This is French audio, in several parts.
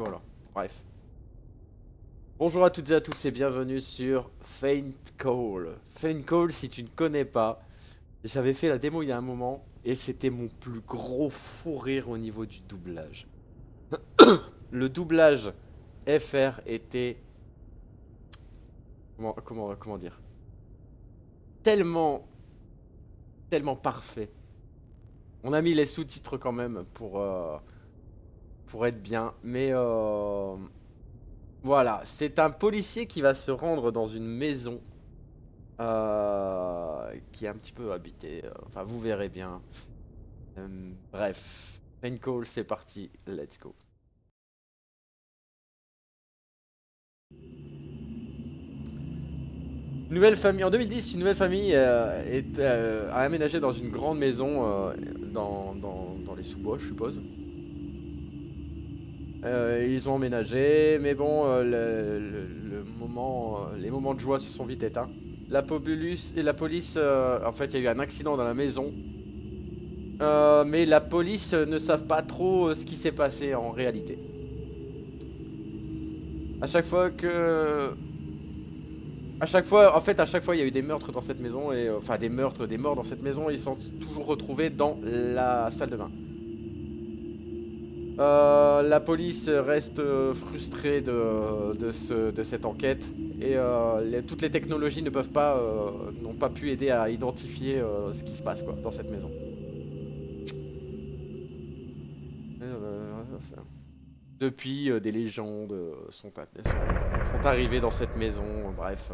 voilà. Bref. Bonjour à toutes et à tous et bienvenue sur Faint Call. Faint Call, si tu ne connais pas, j'avais fait la démo il y a un moment et c'était mon plus gros fou rire au niveau du doublage. Le doublage FR était... Comment dire? Tellement, tellement parfait. On a mis les sous-titres quand même pour être bien, mais voilà, c'est un policier qui va se rendre dans une maison qui est un petit peu habitée. Enfin, vous verrez bien. Bref, Main Call, c'est parti, let's go. Nouvelle famille, en 2010, une nouvelle famille a aménagé dans une grande maison dans les sous-bois, je suppose. Ils ont emménagé, mais bon, les moments de joie se sont vite éteints. La police, en fait, il y a eu un accident dans la maison. Mais la police ne savent pas trop ce qui s'est passé en réalité. À chaque fois que... à chaque fois, il y a eu des meurtres dans cette maison, et enfin des meurtres, des morts dans cette maison, et ils sont toujours retrouvés dans la salle de bain. La police reste frustrée de cette enquête et toutes les technologies ne peuvent pas, n'ont pas pu aider à identifier ce qui se passe quoi, dans cette maison. Depuis, des légendes sont arrivées dans cette maison, bref,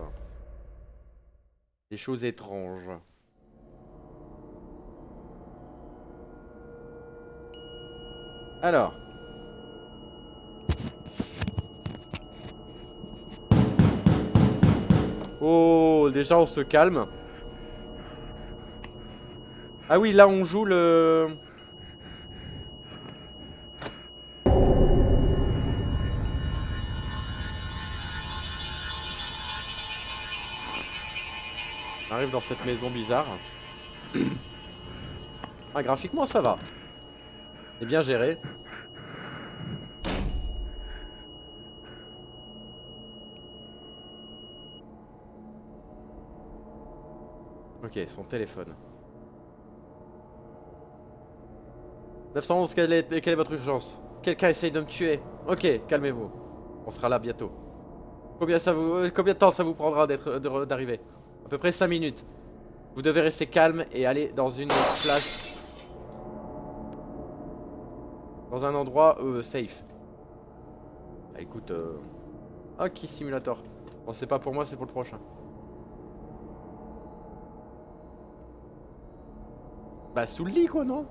des choses étranges. Alors, oh, déjà on se calme. Ah oui, là on joue le... On arrive dans cette maison bizarre. Ah, graphiquement ça va. C'est bien géré. Ok, son téléphone. 911, quelle est votre urgence? Quelqu'un essaye de me tuer. Ok, calmez-vous. On sera là bientôt. Combien de temps ça vous prendra d'arriver? À peu près 5 minutes. Vous devez rester calme et aller dans une place... Dans un endroit safe. Bah écoute... Ok, simulator. Bon, c'est pas pour moi, c'est pour le prochain. Bah sous le lit quoi, non?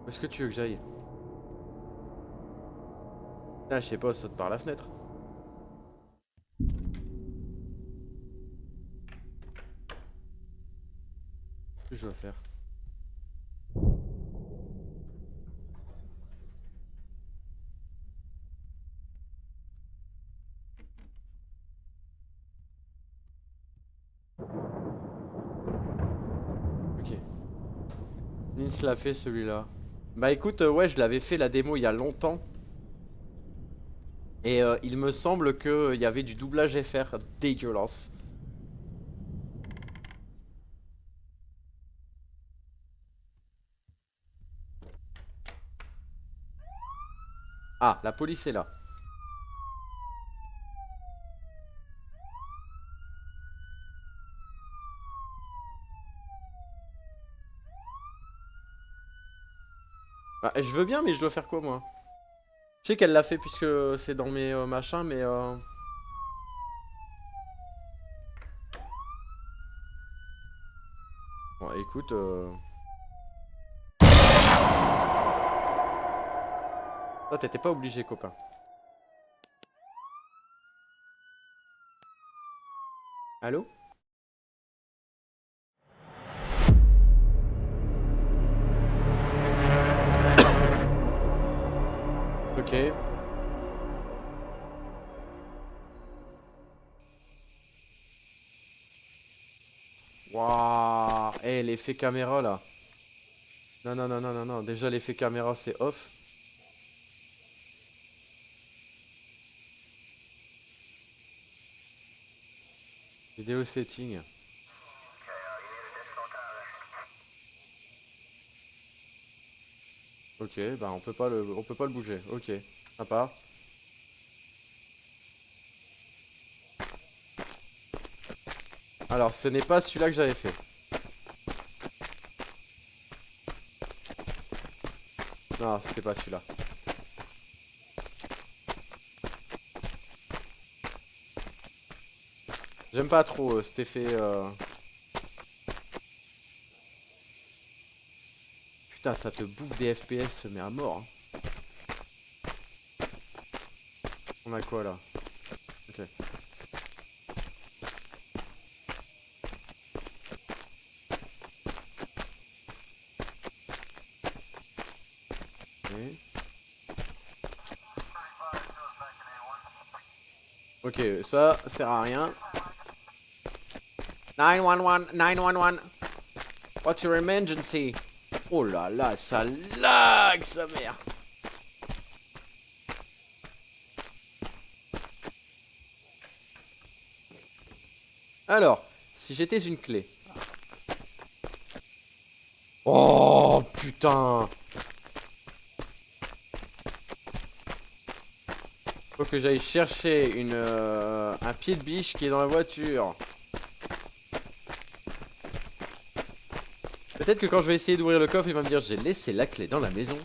Où est-ce que tu veux que j'aille? Ah, je sais pas, saute par la fenêtre. Qu'est-ce que je dois faire? Ok. Nins l'a fait celui-là. Bah écoute, ouais, je l'avais fait la démo il y a longtemps. Et il me semble qu'il y avait du doublage FR dégueulasse. Ah, la police est là. Bah, je veux bien, mais je dois faire quoi moi? Je sais qu'elle l'a fait puisque c'est dans mes machins, mais bon, écoute... Toi, t'étais pas obligé, copain. Allô? Ok. Waouh. Eh, l'effet caméra là. Non, non, non, non, non, non. Déjà, l'effet caméra, c'est off. Vidéo setting. Ok, bah on peut pas le bouger. Ok, sympa. Alors, ce n'est pas celui-là que j'avais fait. Non, c'était pas celui-là. J'aime pas trop cet effet. Putain, ça te bouffe des FPS, mais à mort. Hein. On a quoi là? Ok. Ok, ok, ça sert à rien. 911, 911. What's your emergency? Oh là là, ça lag sa mère. Alors, si j'étais une clé. Oh putain. Faut que j'aille chercher un pied de biche qui est dans la voiture. Peut-être que quand je vais essayer d'ouvrir le coffre, il va me dire j'ai laissé la clé dans la maison.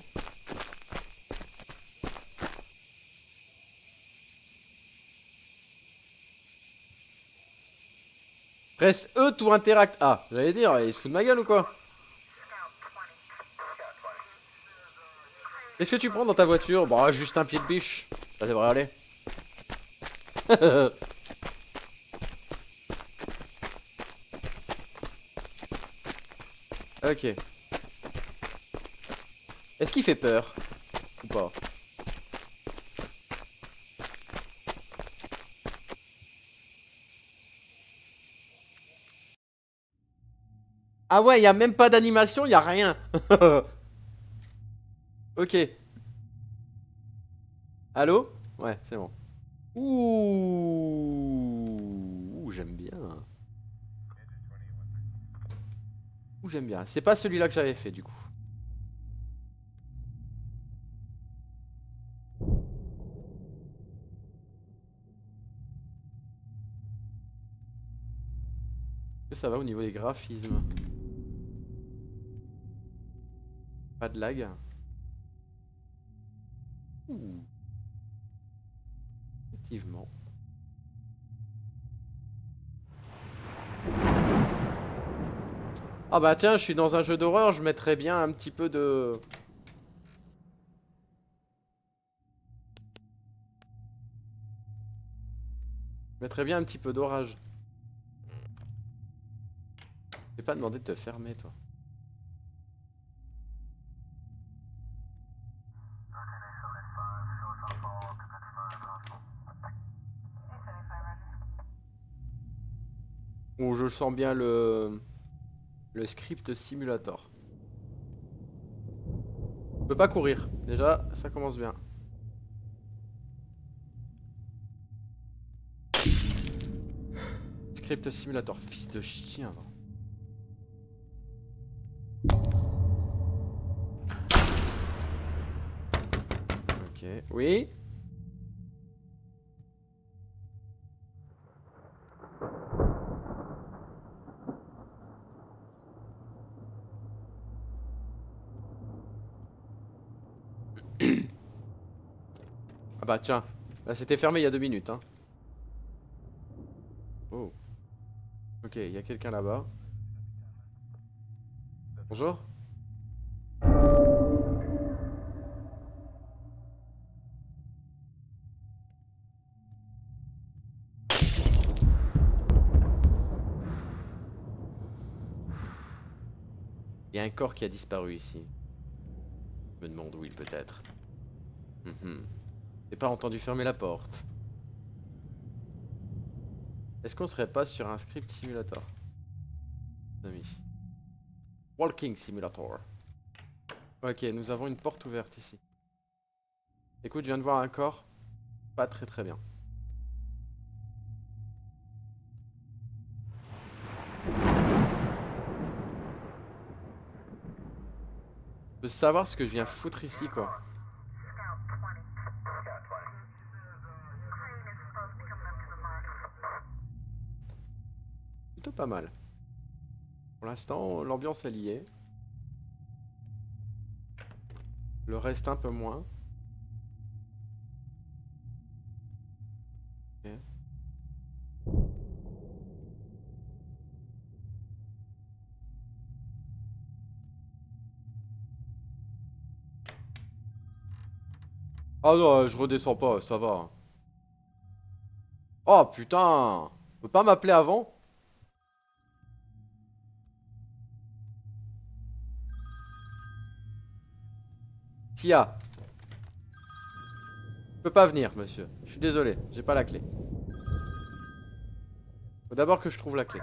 Presse E to interact. Ah, j'allais dire, il se fout de ma gueule ou quoi? Qu'est-ce que tu prends dans ta voiture? Bah, juste un pied de biche. Ça devrait aller. Ok. Est-ce qu'il fait peur? Ou pas? Ah ouais, y a même pas d'animation, y a rien. Ok. Allô? Ouais, c'est bon. Ouh, j'aime bien. Ouh, j'aime bien. C'est pas celui-là que j'avais fait du coup. Est-ce que ça va au niveau des graphismes? Pas de lag. Ouh, effectivement. Ah bah tiens, je suis dans un jeu d'horreur, je mettrais bien un petit peu de... Je mettrais bien un petit peu d'orage. Je vais pas demandé de te fermer, toi. Ou je sens bien le script simulator. Je peux pas courir. Déjà, ça commence bien. Script simulator, fils de chien. Ok, oui. Ah bah tiens, là c'était fermé il y a 2 minutes. Hein. Oh, ok, il y a quelqu'un là-bas. Bonjour. Il y a un corps qui a disparu ici. Je me demande où il peut être. J'ai pas entendu fermer la porte. Est-ce qu'on serait pas sur un script simulator? Ami. Walking Simulator. Ok, nous avons une porte ouverte ici. Écoute, je viens de voir un corps. Pas très très bien. Je veux savoir ce que je viens foutre ici, quoi. Plutôt pas mal. Pour l'instant, l'ambiance elle y est. Le reste un peu moins. Ok. Ah non, je redescends pas, ça va. Oh putain! Tu peux pas m'appeler avant? Tia, je peux pas venir, monsieur. Je suis désolé, j'ai pas la clé. Faut d'abord que je trouve la clé.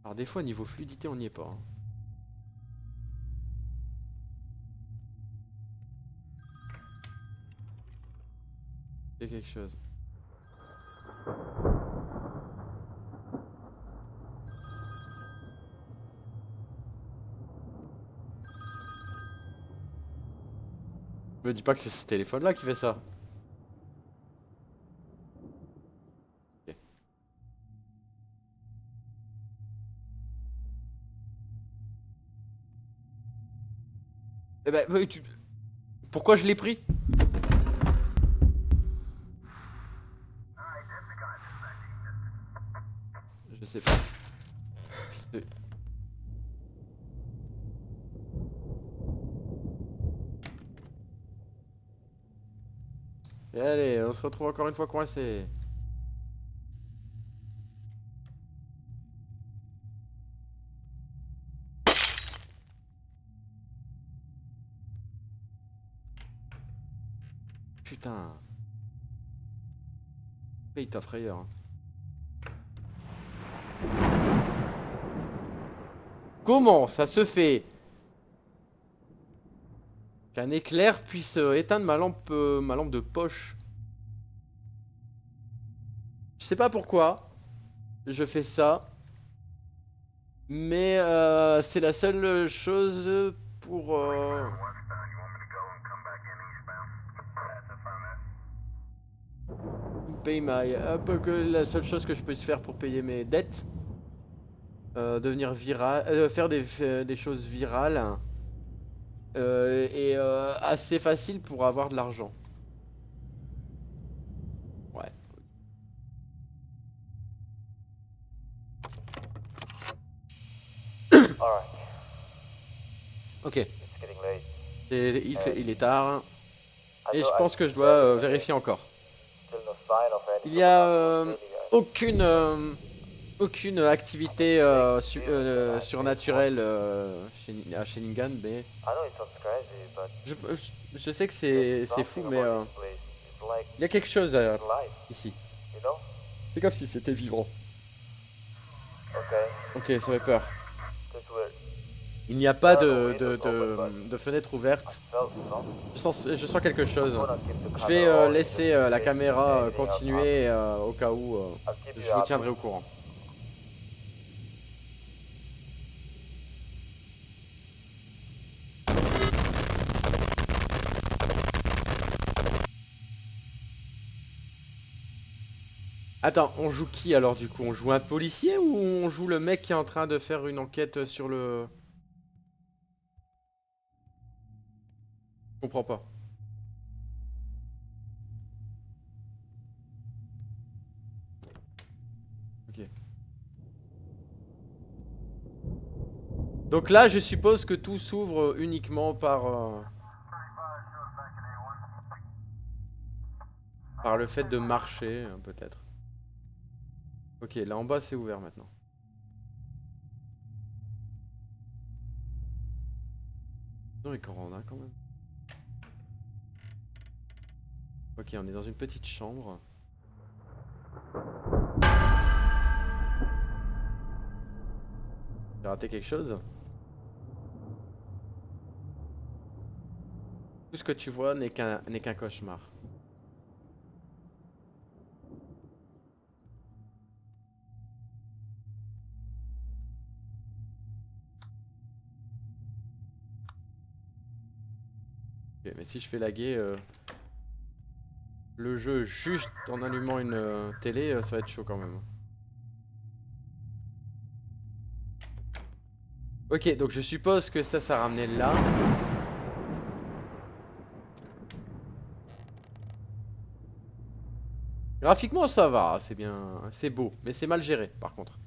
Alors des fois, niveau fluidité, on n'y est pas. Hein. Il y a quelque chose. Me dis pas que c'est ce téléphone-là qui fait ça. Ok. Eh ben, pourquoi je l'ai pris? Je sais pas. Fils de- Et allez, on se retrouve encore une fois coincé. Putain. Paye ta frayeur. Hein. Comment ça se fait qu'un éclair puisse éteindre ma lampe de poche? Je sais pas pourquoi je fais ça, mais c'est la seule chose pour payer la seule chose que je puisse faire pour payer mes dettes, devenir viral, faire des choses virales et assez facile pour avoir de l'argent. Ouais. Ok. Il est tard et je pense que je dois vérifier encore. Il y a aucune activité surnaturelle à Sheningan, mais je, je sais que c'est fou, mais il y a quelque chose ici. C'est comme si c'était vivant. Ok, ça fait peur. Il n'y a pas de fenêtre ouverte. Je sens quelque chose. Je vais laisser la caméra continuer au cas où. Je vous tiendrai au courant. Attends, on joue qui alors du coup? On joue un policier ou on joue le mec qui est en train de faire une enquête sur le... Je comprends pas. Ok. Donc là, je suppose que tout s'ouvre uniquement par le fait de marcher, peut-être. Ok, là en bas c'est ouvert maintenant. Non, il en a quand même. Ok, on est dans une petite chambre. J'ai raté quelque chose? Tout ce que tu vois n'est qu'un cauchemar. Ok, mais si je fais laguer le jeu juste en allumant une télé, ça va être chaud quand même. Ok, donc je suppose que ça ramenait là. Graphiquement ça va, c'est bien, c'est beau, mais c'est mal géré par contre.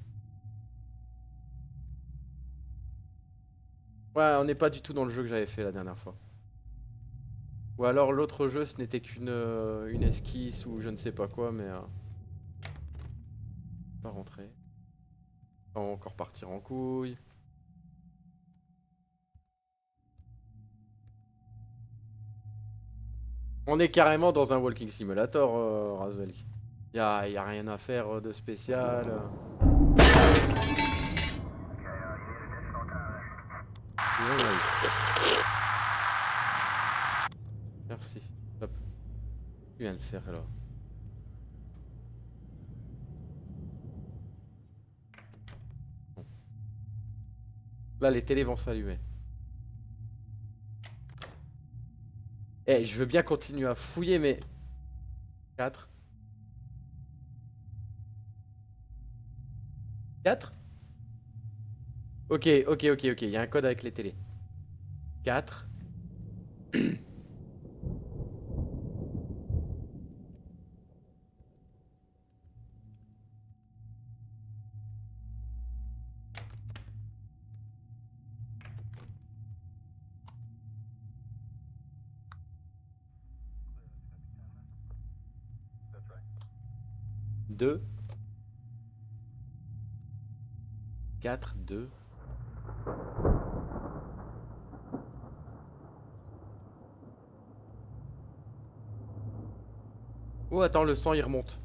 Ouais, on n'est pas du tout dans le jeu que j'avais fait la dernière fois. Ou alors l'autre jeu ce n'était qu'une une esquisse ou je ne sais pas quoi, mais pas rentrer. Pas encore partir en couille. On est carrément dans un walking simulator, Razvel. Y a rien à faire de spécial. Oui, oui. Merci. Hop. Tu viens de faire alors. Bon. Là, les télés vont s'allumer. Eh, je veux bien continuer à fouiller, mais... 4. 4. Ok, ok, ok, ok. Il y a un code avec les télés. 4. 2. 4, 2. Oh, attends, le sang, il remonte.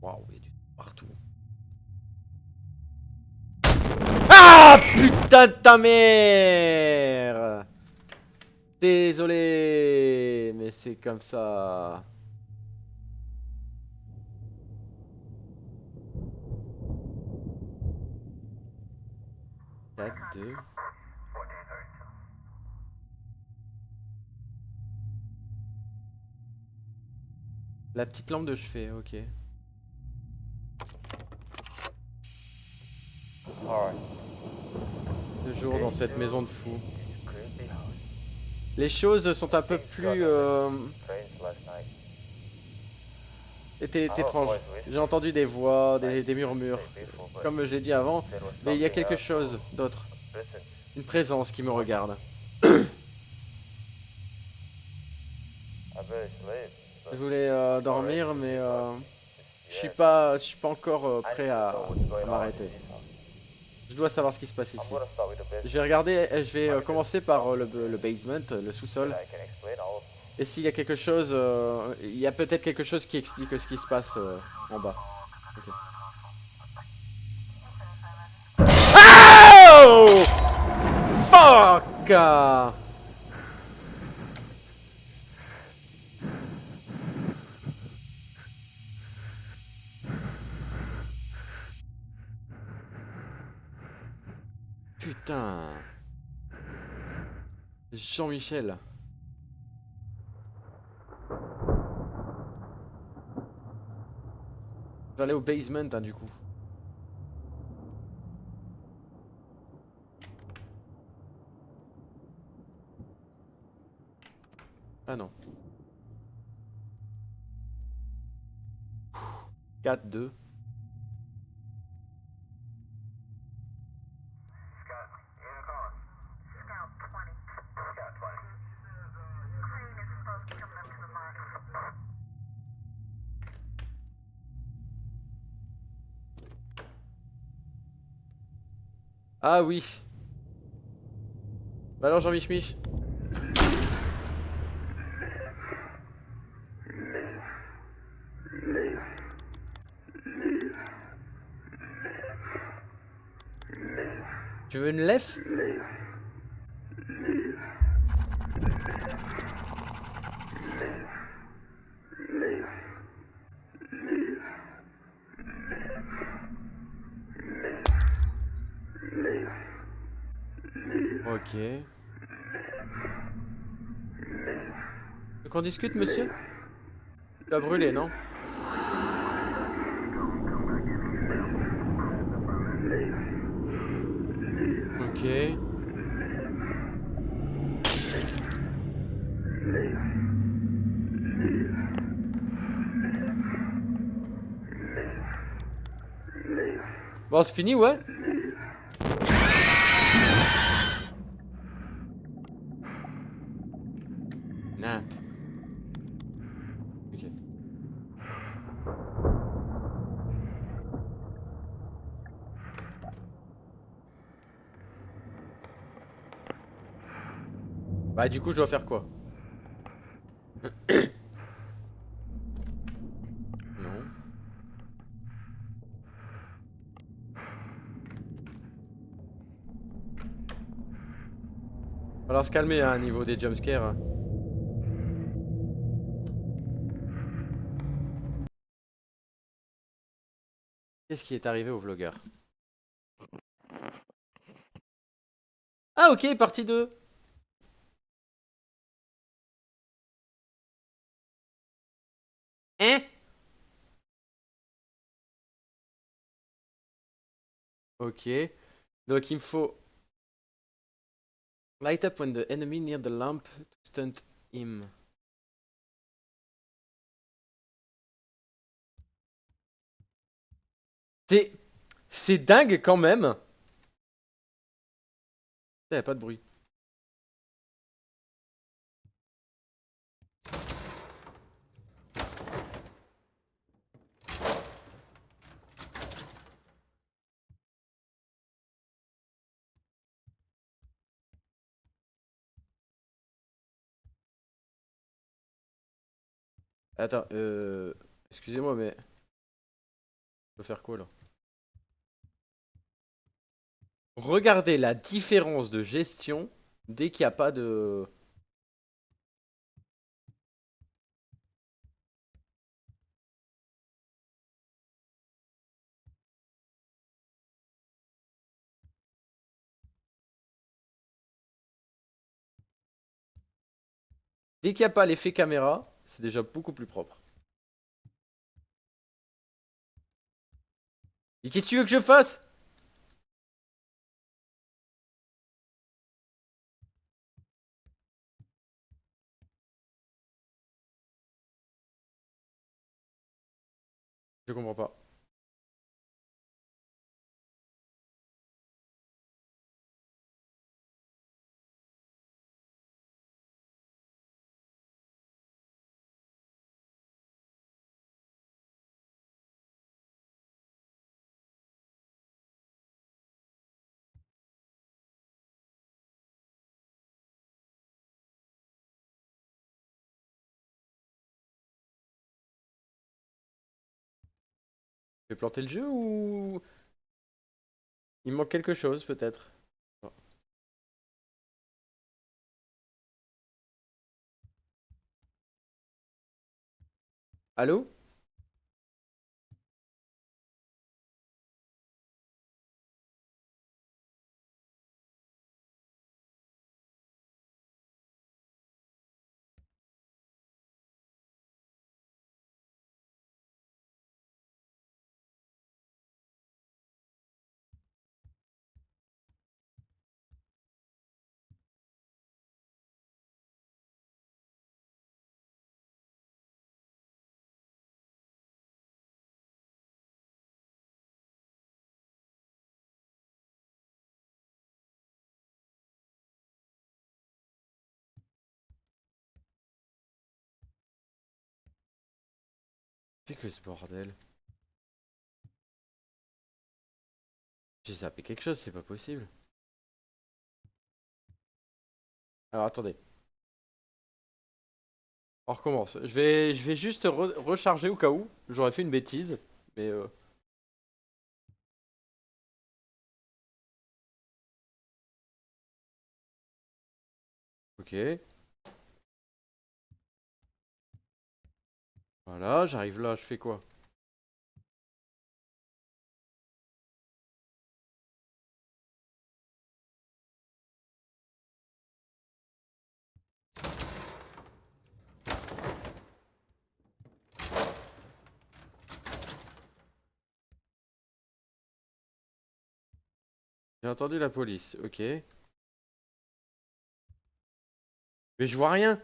Waouh, il y a du sang partout. Ah, putain de ta mère! Désolé, mais c'est comme ça. 4, 2. La petite lampe de chevet, ok. De jour dans cette maison de fou. Les choses sont un peu plus étranges. J'ai entendu des voix, des murmures, comme j'ai dit avant, mais il y a quelque chose d'autre. Une présence qui me regarde. Je voulais dormir, mais je suis pas encore prêt à m'arrêter. Je dois savoir ce qui se passe ici. Je vais regarder, je vais commencer par le basement, le sous-sol. Et s'il y a quelque chose, il y a peut-être quelque chose qui explique ce qui se passe en bas. Ok. Oh! Fuck! Putain. Jean-Michel. Je vais aller au basement, hein, du coup. Ah non. 4, 2. Ah oui. Bah alors Jean-Mich Mich. Tu veux une lef? Ok. Tu veux qu'on discute, monsieur? Tu as brûlé, non? Ok. Bon, c'est fini, ouais? Nap. Ok. Bah du coup, je dois faire quoi? Non. Alors se calmer, hein, au niveau des jumpscares, hein. Qu'est-ce qui est arrivé au vlogueur? Ah ok, partie 2. Hein? Ok. Donc il me faut light up when the enemy near the lamp to stunt him. C'est... C'est dingue quand même. Putain, y a pas de bruit. Attends, excusez-moi, mais... Je peux faire quoi, là? Regardez la différence de gestion dès qu'il n'y a pas de... Dès qu'il n'y a pas l'effet caméra, c'est déjà beaucoup plus propre. Et qu'est-ce que tu veux que je fasse? Je comprends pas. Je vais planter le jeu ou... Il me manque quelque chose, peut-être. Oh. Allô? C'est que ce bordel. J'ai zappé quelque chose, c'est pas possible. Alors attendez, on recommence. Je vais juste recharger au cas où. J'aurais fait une bêtise. Mais ok. Voilà, j'arrive là, je fais quoi? J'ai entendu la police, ok. Mais je vois rien.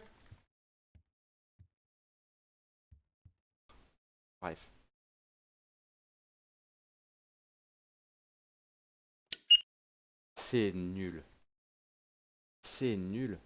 Bref. C'est nul. C'est nul.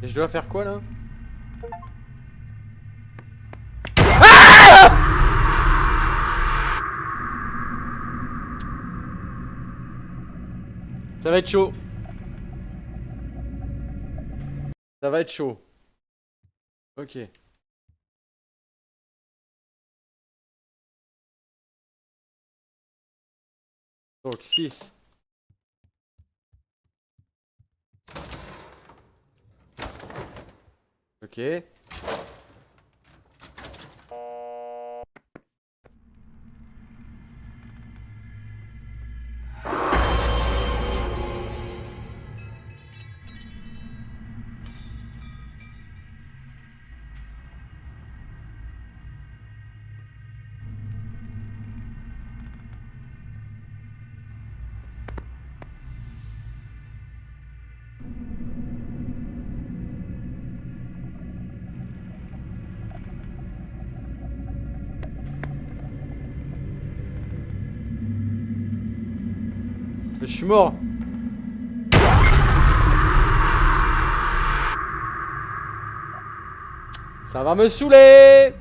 Et je dois faire quoi là? Ça va être chaud. Ça va être chaud. Ok. Donc 6. Ok. Je suis mort. Ça va me saouler.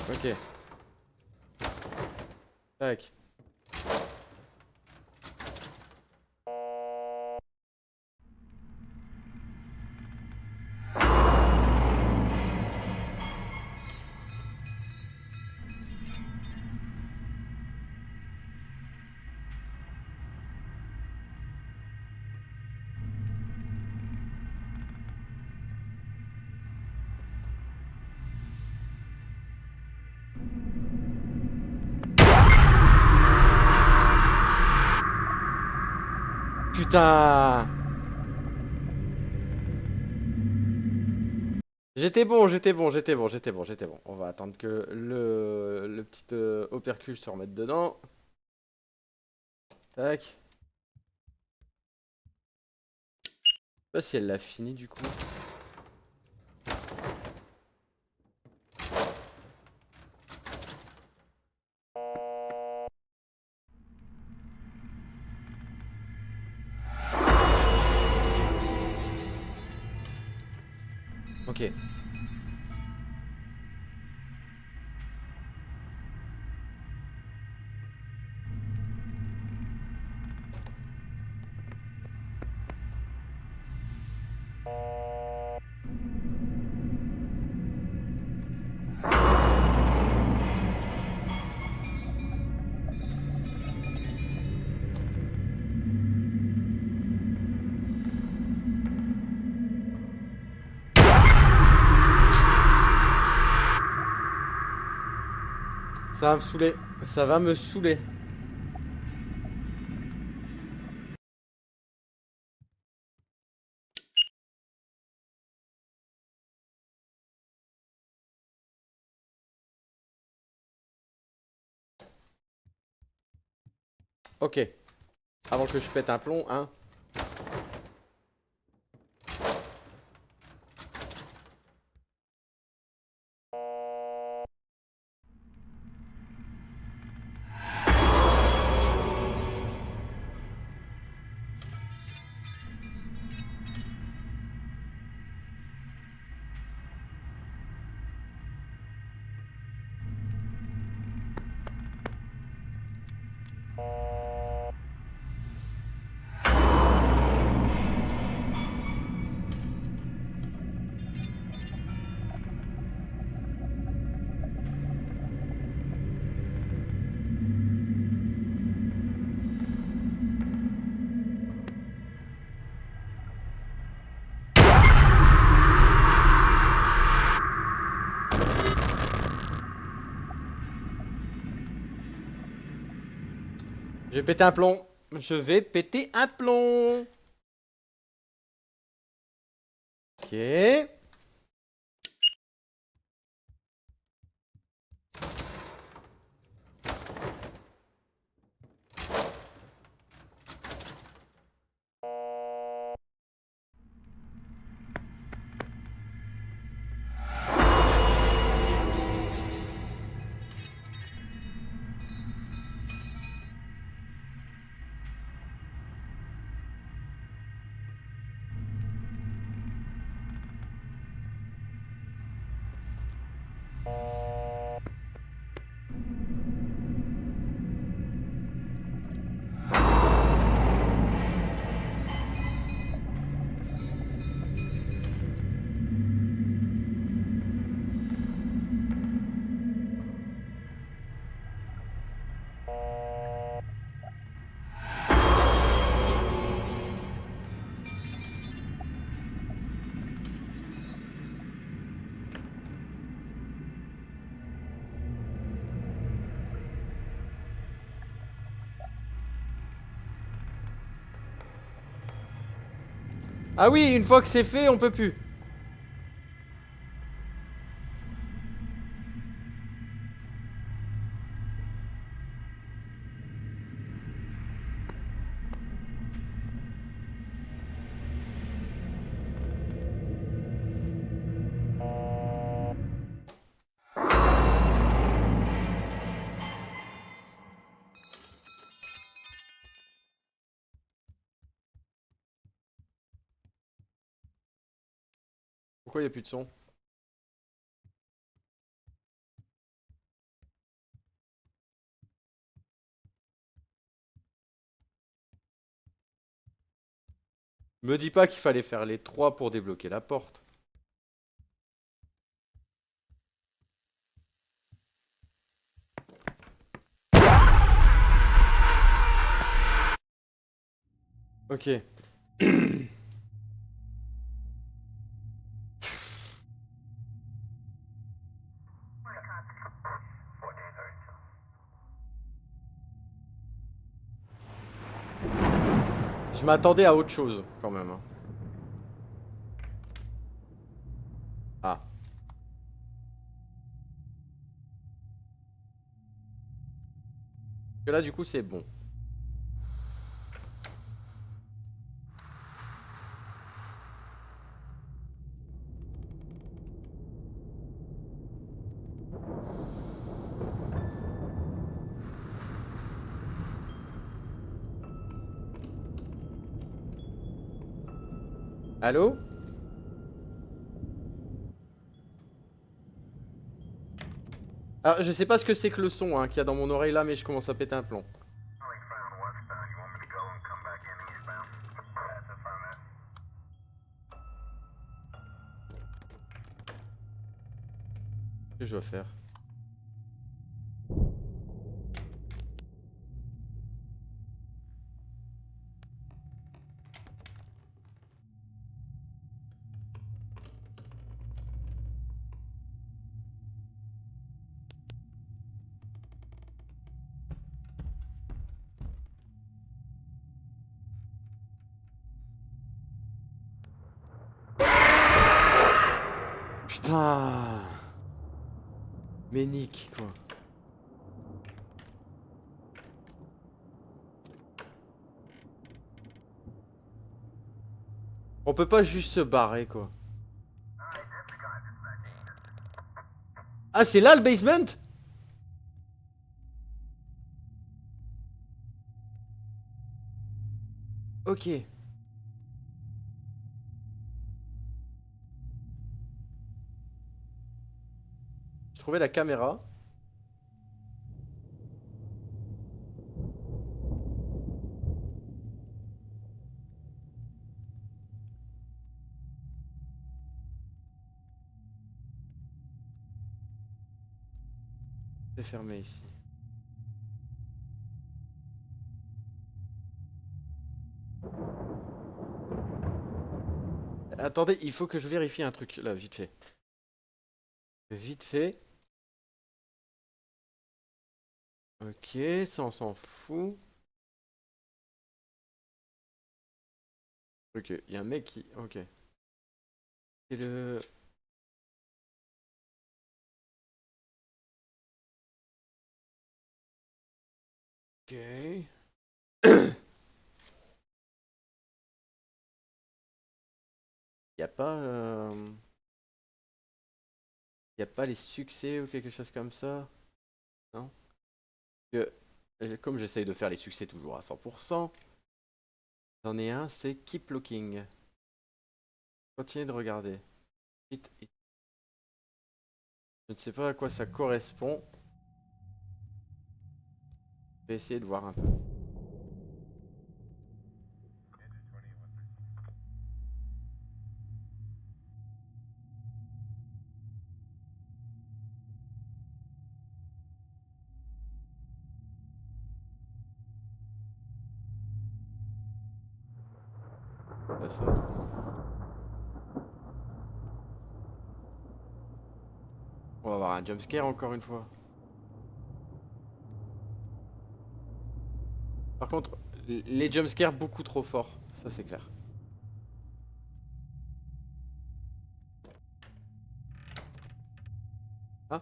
Ok. Tac. Putain. J'étais bon, j'étais bon, j'étais bon, j'étais bon, j'étais bon. On va attendre que le petit opercule se remette dedans. Tac. Je sais pas si elle l'a fini du coup. Ok. Ça va me saouler. Ça va me saouler. Ok. Avant que je pète un plomb, hein. Je vais péter un plomb. Je vais péter un plomb. Ok. Ah oui, une fois que c'est fait, on peut plus. Pourquoi il n'y a plus de son? Me dis pas qu'il fallait faire les 3 pour débloquer la porte. Ok. Je m'attendais à autre chose, quand même, hein. Ah. Que là, du coup, c'est bon. Allô? Alors, je sais pas ce que c'est que le son hein, qu'il y a dans mon oreille là, mais je commence à péter un plomb. Qu'est-ce que je dois faire? Putain! Mais nique, quoi. On peut pas juste se barrer quoi. Ah c'est là le basement? Ok. J'ai trouvé la caméra. C'est fermé ici. Attendez, il faut que je vérifie un truc là, vite fait. Vite fait. Ok, ça on s'en fout. Ok, il y a un mec qui... Ok. C'est le... Ok. Y a pas... Y a pas les succès ou quelque chose comme ça? Non? Que... Comme j'essaye de faire les succès toujours à 100%, j'en ai un, c'est Keep Looking. Continuez de regarder. Vite, vite. Je ne sais pas à quoi ça correspond. Je vais essayer de voir un peu. Ça, non. On va avoir un jumpscare encore une fois. Par contre, les jumpscares beaucoup trop forts. Ça c'est clair. Ah,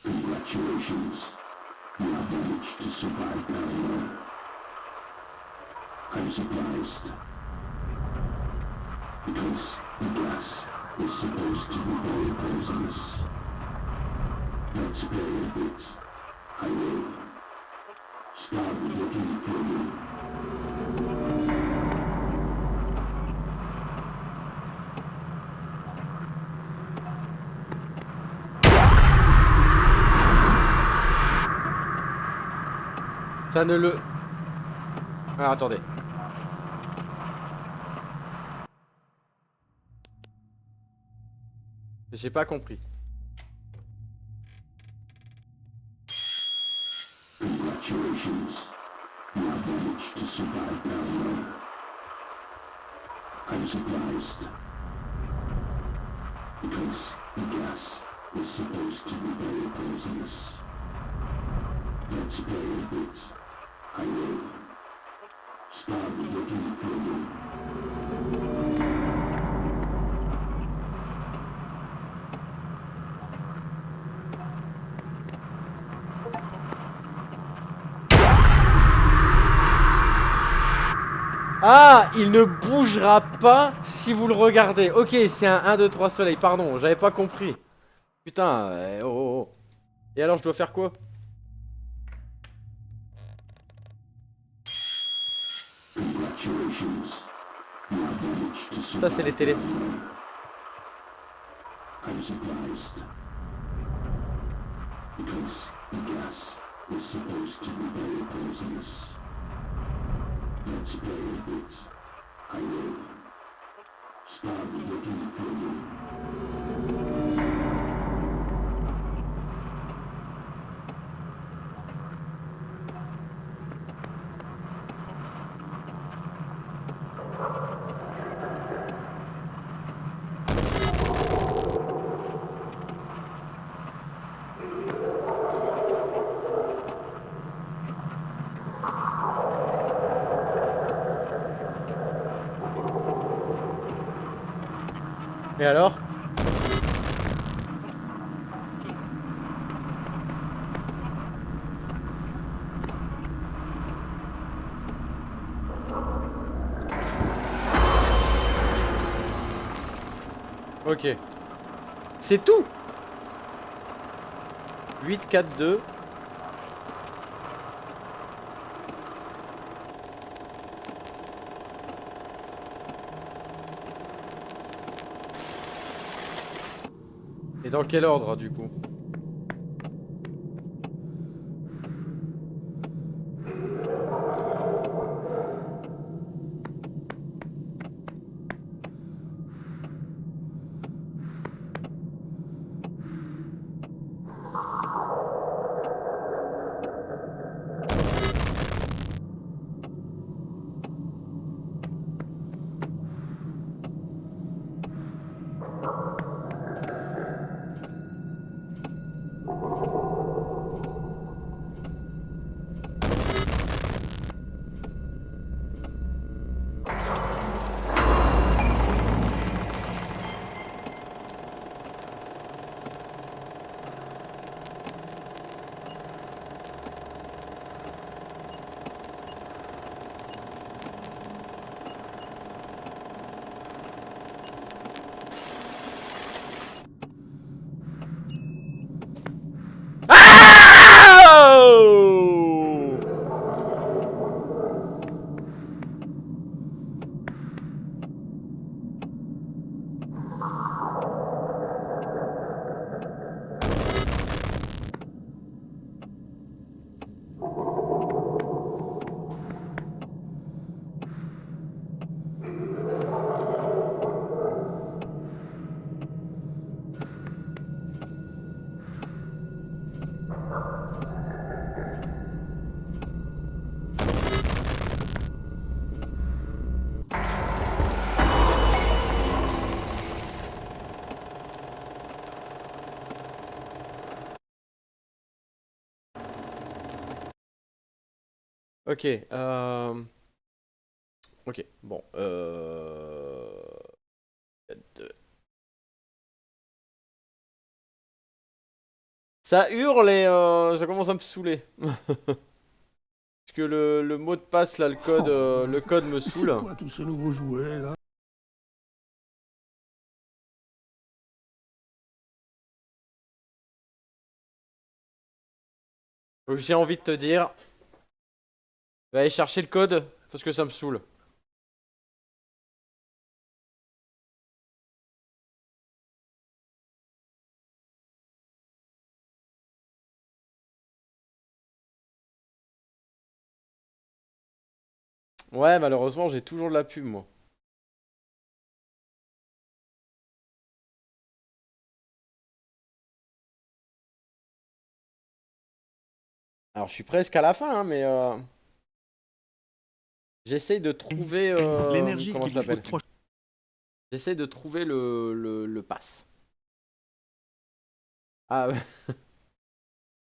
Congratulations. You have managed to survive paranoia. I'm surprised. Because the gas is supposed to be very poisonous. Let's play a bit. I will start looking for you. ça ne le... Ah, attendez. J'ai pas compris. Congratulations. You have managed to survive paranoia. I'm surprised. Because the gas is supposed to be very poisonous. Let's play a bit. I will start looking for you. Ah, il ne bougera pas si vous le regardez. Ok, c'est un 1, 2, 3 soleil. Pardon, j'avais pas compris. Putain, oh, oh, oh. Et alors, je dois faire quoi? Congratulations. You have managed to Ça, c'est les télés. I'm surprised. Because the gas is supposed to be very poisonous. Let's play a bit. I will start looking for you. Et alors? Ok. C'est tout. 8, 4, 2. Et dans quel ordre du coup? Ah! Ok, ok, bon, ça hurle et ça commence à me saouler. Parce que le mot de passe là, le code me C'est saoule. quoi tous ces nouveaux jouets là? Donc j'ai envie de te dire, va aller chercher le code parce que ça me saoule. Ouais, malheureusement, j'ai toujours de la pub moi. Alors je suis presque à la fin, hein, mais j'essaye de trouver L'énergie comment qu'il ça vous faut s'appelle? de trois. J'essaye de trouver le pass. Ah,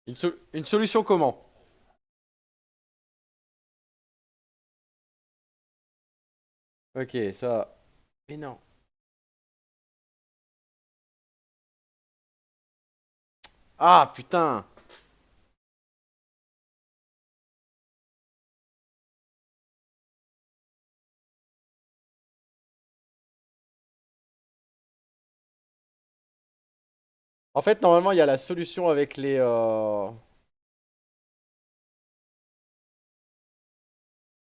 une solution comment? Ok, ça. Mais non. Ah putain. En fait, normalement, il y a la solution avec les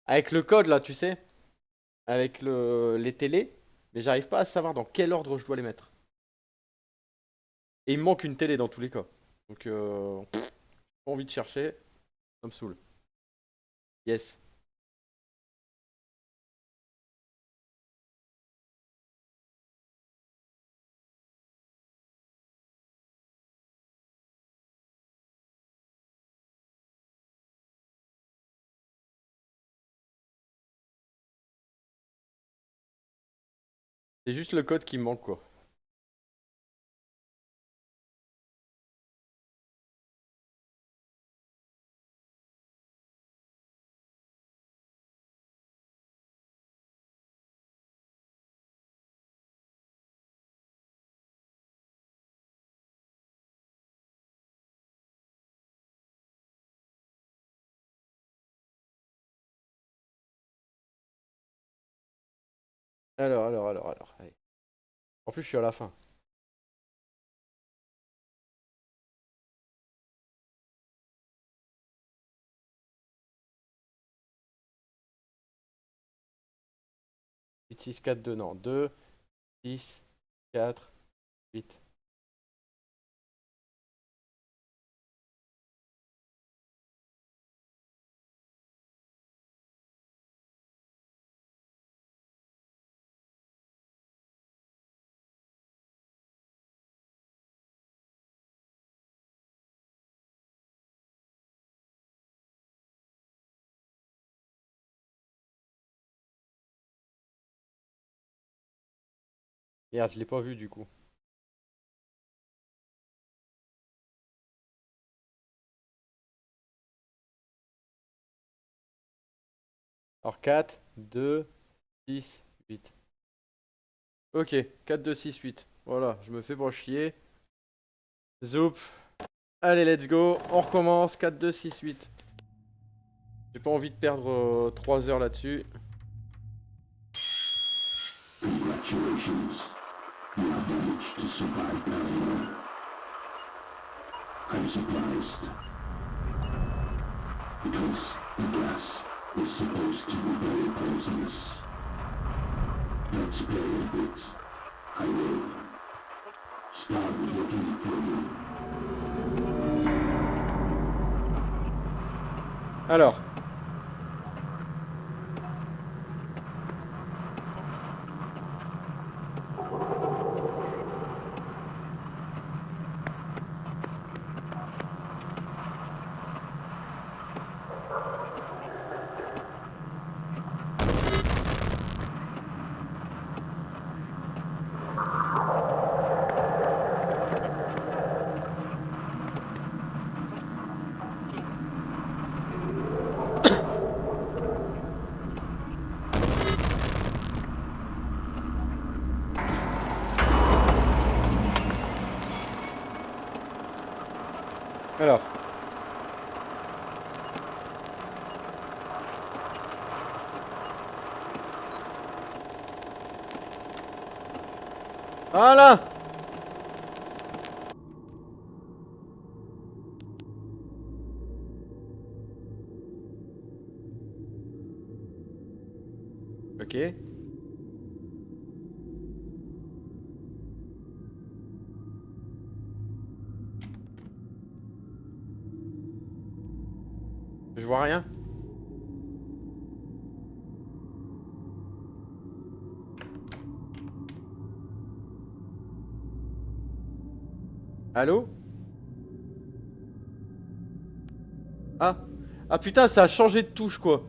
avec le code là, tu sais, avec les télés, mais j'arrive pas à savoir dans quel ordre je dois les mettre. Et il me manque une télé dans tous les cas. Donc pas envie de chercher, ça me saoule. Yes. C'est juste le code qui me manque quoi. Alors, allez. En plus, je suis à la fin. Huit, 6, 4, 2, non. 2, 6, 4, 8. Merde, je l'ai pas vu du coup. Alors 4, 2, 6, 8. Ok, 4, 2, 6, 8. Voilà, je me fais pas chier. Zoup. Allez, let's go. On recommence. 4, 2, 6, 8. J'ai pas envie de perdre 3 heures là-dessus. Congratulations. You have managed to survive that. I'm surprised. Because the gas is supposed to be very poisonous. Let's play a bit. I will start looking for you. Alors. Alors. Voilà. Ok. Je vois rien. Allô? Ah. Ah putain, ça a changé de touche quoi.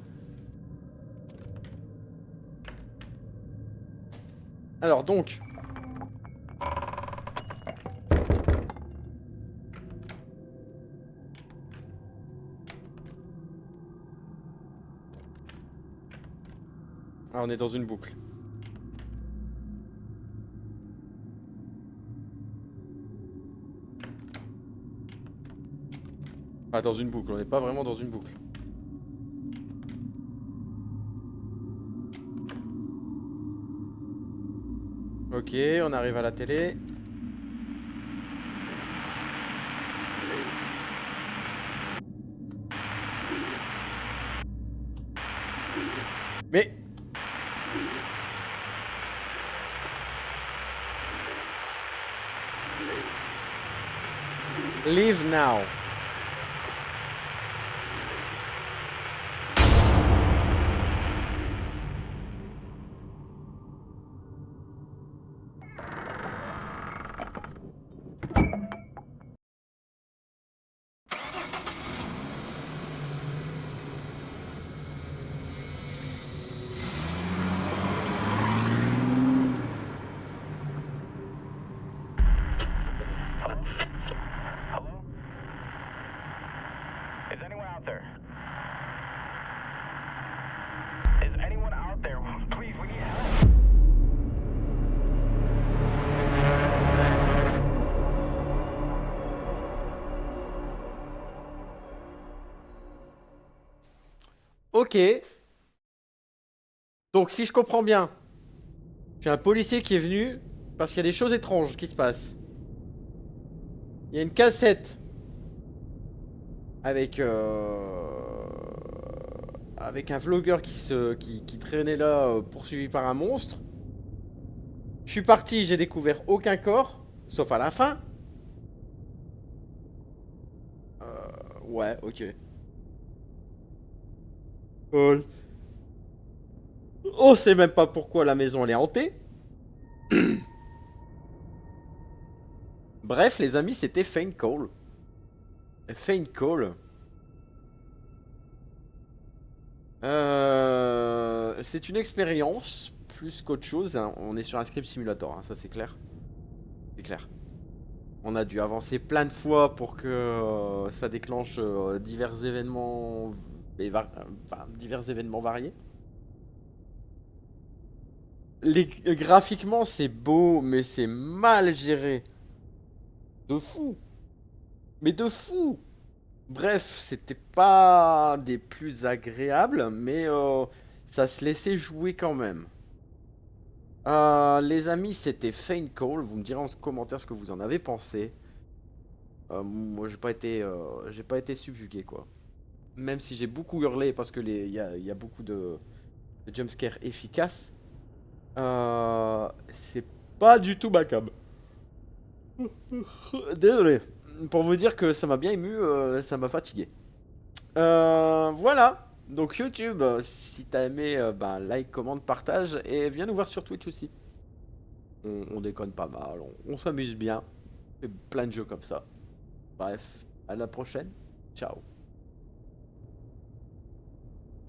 Alors donc. Ah, on est dans une boucle. Ah, dans une boucle, on n'est pas vraiment dans une boucle. Ok, on arrive à la télé. Mais... Leave now. Is anyone out there? Is anyone out there? Please, we need help. Ok. Donc si je comprends bien, j'ai un policier qui est venu Parce qu'il y a des choses étranges qui se passent. Il y a une cassette avec avec un vlogueur qui traînait là, poursuivi par un monstre. Je suis parti, j'ai découvert aucun corps, sauf à la fin. Ouais, ok. On sait même pas pourquoi la maison elle est hantée. Bref, les amis, c'était Feint Call. Feint Call. C'est une expérience plus qu'autre chose, hein. On est sur un script simulator, hein, ça c'est clair. C'est clair. On a dû avancer plein de fois pour que ça déclenche divers événements enfin, divers événements variés. Graphiquement, c'est beau, mais c'est mal géré. De fou. Mais de fou. Bref, c'était pas des plus agréables, mais ça se laissait jouer quand même. Les amis, c'était Feint Call. Vous me direz en commentaire ce que vous en avez pensé. Moi, j'ai pas été subjugué, quoi. Même si j'ai beaucoup hurlé parce que il y a beaucoup de jumpscares efficaces. C'est pas du tout ma cam. Désolé. Pour vous dire que ça m'a bien ému, ça m'a fatigué. Voilà. Donc YouTube, si t'as aimé, ben, like, commente, partage et viens nous voir sur Twitch aussi. On déconne pas mal, on s'amuse bien. On fait plein de jeux comme ça. Bref, à la prochaine. Ciao.